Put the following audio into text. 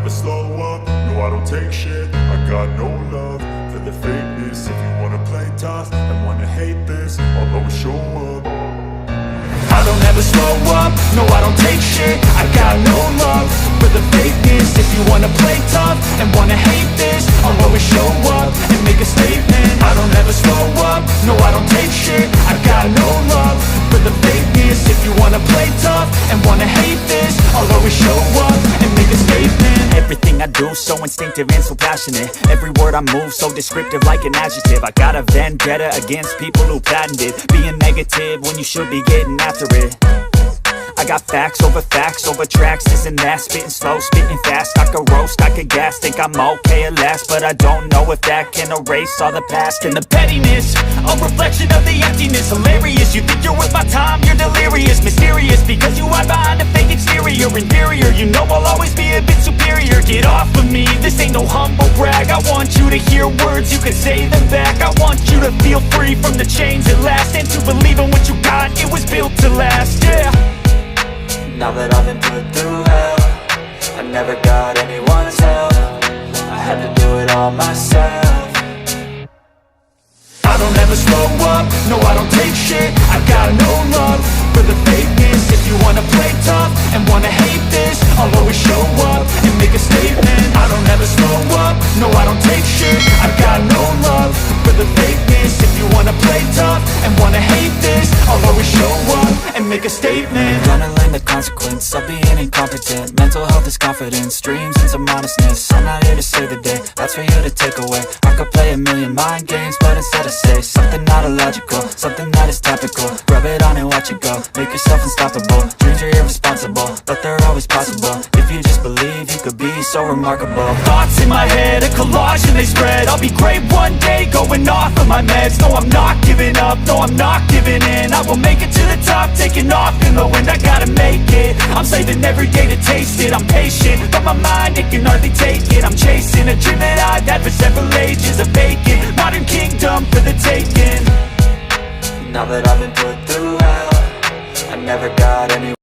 never slow up, no I don't take shit. I got no love for the fakeness. If you wanna play tough and wanna hate this, I'll always show up. I don't ever slow up, no I don't take shit. I got no love for the fakeness. If you wanna play tough and wanna hate this, I'll always show up and make a statement. I don't ever slow up, no I don't take shit. I got no love for the fakeness. If you wanna play tough and wanna hate this, I'll always show up and make a statement. Everything I do so instinctive and so passionate. Every word I move so descriptive like an adjective. I got a vendetta against people who patented being negative when you should be getting after it. I got facts over tracks, this and that. Spitting slow, spitting fast, I could roast, I could gas. Think I'm okay at last, but I don't know if that can erase all the past. And the pettiness, a reflection of the emptiness. Hilarious, you think you're worth my time, you're delirious. Mysterious, because you hide behind a fake exterior. Inferior, you know I'll always be a bit superior. Get off of me, this ain't no humble brag. I want you to hear words, you can say them back. I want you to feel free from the chains at last, and to believe in what you got, it was built to last, yeah. Now that I've been put through hell, I never got anyone's help. I had to do it all myself. I don't ever slow up, no I don't take shit. I got no love for the fakeness. If you wanna play tough and wanna hate this, I'll always show up and make a statement. I don't ever slow up, no I don't take shit. I got no love for the fakeness. If you wanna play tough and wanna hate this, I'll always show up and make a statement. Gonna learn the consequence of being incompetent. Mental health is confidence, dreams and some honestness. I'm not here to save the day, that's for you to take away. I could play a million mind games, but instead I say something not illogical, something that is topical. Rub it on and watch it go, make yourself unstoppable. Dreams are irresponsible, but they're always possible. If you just believe, you could be so remarkable. Thoughts in my head, a collage and they spread. I'll be great one day, going off of my meds. No, I'm not giving up, no, I'm not giving in. I will make it to the top, taking off in the wind. I gotta make it, I'm saving every day to taste it. I'm patient, but my mind, it can hardly take it. I'm chasing a dream that I've had for several ages. A vacant, modern kingdom for the taking. Now that I've been put through hell, I never got any